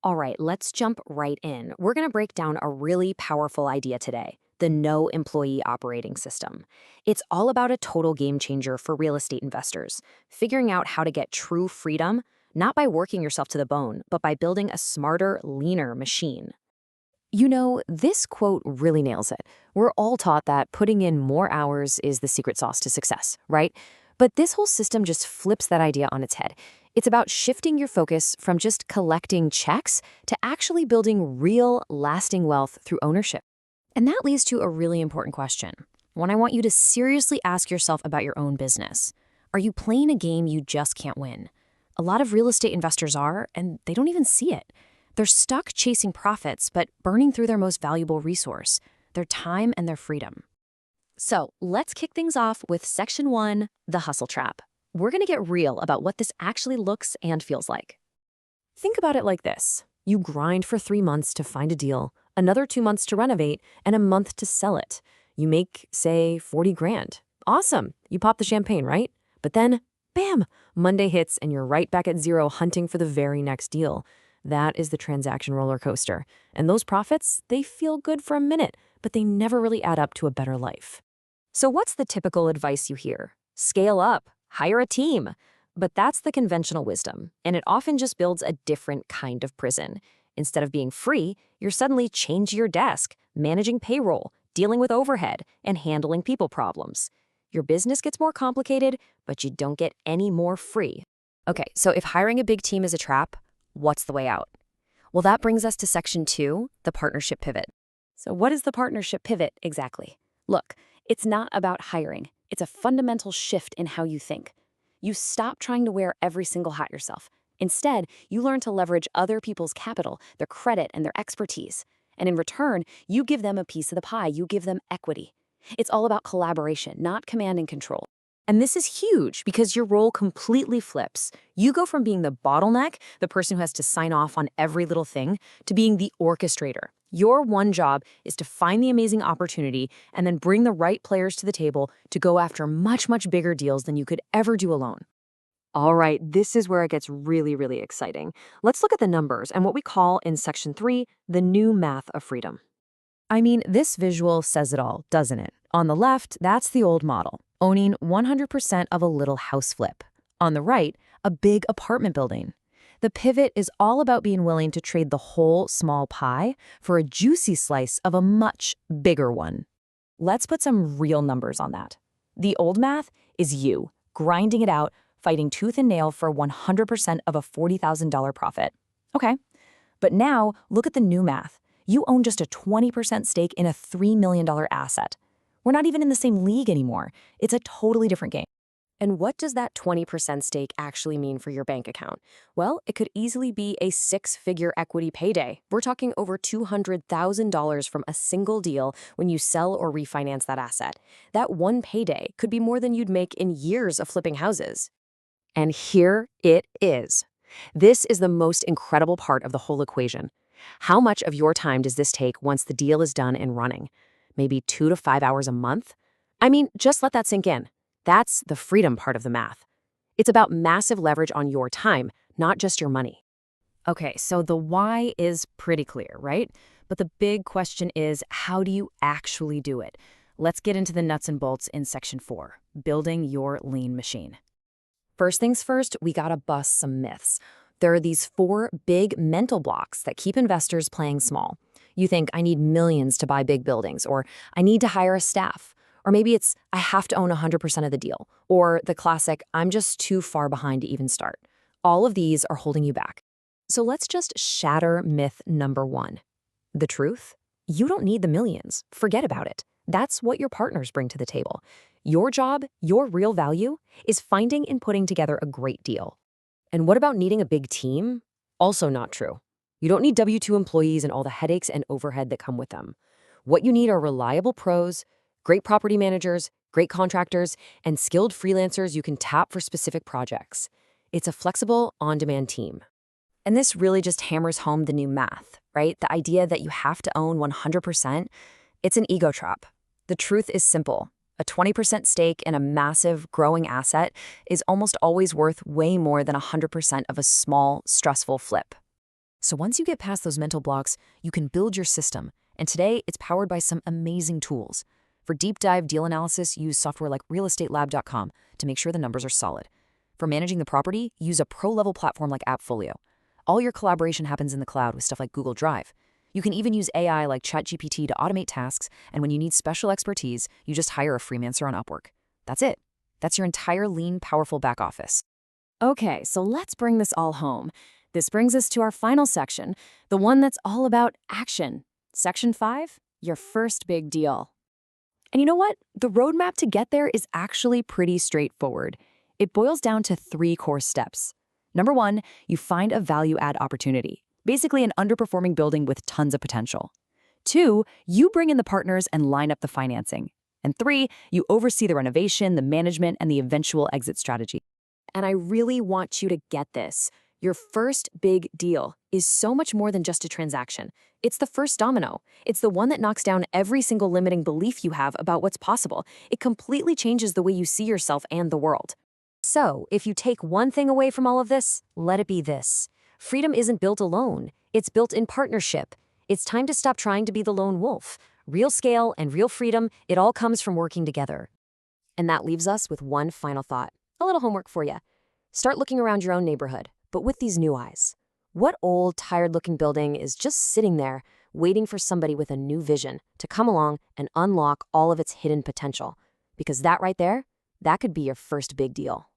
All right, let's jump right in. We're going to break down a really powerful idea today, the no employee operating system. It's all about a total game changer for real estate investors, figuring out how to get true freedom, not by working yourself to the bone, but by building a smarter, leaner machine. You know, this quote really nails it. We're all taught that putting in more hours is the secret sauce to success, right? But this whole system just flips that idea on its head. It's about shifting your focus from just collecting checks to actually building real, lasting wealth through ownership. And that leads to a really important question, one I want you to seriously ask yourself about your own business. Are you playing a game you just can't win? A lot of real estate investors are, and they don't even see it. They're stuck chasing profits, but burning through their most valuable resource, their time and their freedom. So let's kick things off with Section 1, the hustle trap. We're going to get real about what this actually looks and feels like. Think about it like this. You grind for 3 months to find a deal, another 2 months to renovate, and a month to sell it. You make, say, 40 grand. Awesome. You pop the champagne, right? But then, bam, Monday hits and you're right back at zero hunting for the very next deal. That is the transaction roller coaster. And those profits, they feel good for a minute, but they never really add up to a better life. So what's the typical advice you hear? Scale up, hire a team. But that's the conventional wisdom, and it often just builds a different kind of prison. Instead of being free, you're suddenly chained to your desk, managing payroll, dealing with overhead, and handling people problems. Your business gets more complicated, but you don't get any more free. Okay, so if hiring a big team is a trap, what's the way out? Well, that brings us to Section 2, the partnership pivot. So what is the partnership pivot exactly? Look, it's not about hiring. It's a fundamental shift in how you think. You stop trying to wear every single hat yourself. Instead, you learn to leverage other people's capital, their credit, and their expertise. And in return, you give them a piece of the pie. You give them equity. It's all about collaboration, not command and control. And this is huge because your role completely flips. You go from being the bottleneck, the person who has to sign off on every little thing, to being the orchestrator. Your one job is to find the amazing opportunity and then bring the right players to the table to go after much, much bigger deals than you could ever do alone. All right, this is where it gets really, really exciting. Let's look at the numbers and what we call in Section 3, the new math of freedom. I mean, this visual says it all, doesn't it? On the left, that's the old model, owning 100% of a little house flip. On the right, a big apartment building. The pivot is all about being willing to trade the whole small pie for a juicy slice of a much bigger one. Let's put some real numbers on that. The old math is you, grinding it out, fighting tooth and nail for 100% of a $40,000 profit. Okay, but now look at the new math. You own just a 20% stake in a $3 million asset. We're not even in the same league anymore. It's a totally different game. And what does that 20% stake actually mean for your bank account? Well, it could easily be a 6-figure equity payday. We're talking over $200,000 from a single deal when you sell or refinance that asset. That one payday could be more than you'd make in years of flipping houses. And here it is. This is the most incredible part of the whole equation. How much of your time does this take once the deal is done and running? Maybe 2 to 5 hours a month? I mean, just let that sink in. That's the freedom part of the math. It's about massive leverage on your time, not just your money. Okay, so the why is pretty clear, right? But the big question is, how do you actually do it? Let's get into the nuts and bolts in Section 4, building your lean machine. First things first, we gotta bust some myths. There are these 4 big mental blocks that keep investors playing small. You think, I need millions to buy big buildings, or I need to hire a staff. Or maybe it's, I have to own 100% of the deal. Or the classic, I'm just too far behind to even start. All of these are holding you back. So let's just shatter myth number 1. The truth? You don't need the millions. Forget about it. That's what your partners bring to the table. Your job, your real value, is finding and putting together a great deal. And what about needing a big team? Also not true. You don't need W-2 employees and all the headaches and overhead that come with them. What you need are reliable pros, great property managers, great contractors, and skilled freelancers you can tap for specific projects. It's a flexible, on-demand team. And this really just hammers home the new math, right? The idea that you have to own 100%, it's an ego trap. The truth is simple. A 20% stake in a massive, growing asset is almost always worth way more than 100% of a small, stressful flip. So once you get past those mental blocks, you can build your system. And today, it's powered by some amazing tools. For deep dive deal analysis, use software like realestatelab.com to make sure the numbers are solid. For managing the property, use a pro-level platform like AppFolio. All your collaboration happens in the cloud with stuff like Google Drive. You can even use AI like ChatGPT to automate tasks, and when you need special expertise, you just hire a freelancer on Upwork. That's it. That's your entire lean, powerful back office. Okay, so let's bring this all home. This brings us to our final section, the one that's all about action. Section 5, your first big deal. And you know what? The roadmap to get there is actually pretty straightforward. It boils down to 3 core steps. Number 1, you find a value-add opportunity, basically an underperforming building with tons of potential. 2, you bring in the partners and line up the financing. And 3, you oversee the renovation, the management, and the eventual exit strategy. And I really want you to get this. Your first big deal is so much more than just a transaction. It's the first domino. It's the one that knocks down every single limiting belief you have about what's possible. It completely changes the way you see yourself and the world. So, if you take one thing away from all of this, let it be this. Freedom isn't built alone. It's built in partnership. It's time to stop trying to be the lone wolf. Real scale and real freedom, it all comes from working together. And that leaves us with one final thought. A little homework for you. Start looking around your own neighborhood, but with these new eyes. What old, tired-looking building is just sitting there, waiting for somebody with a new vision to come along and unlock all of its hidden potential? Because that right there, that could be your first big deal.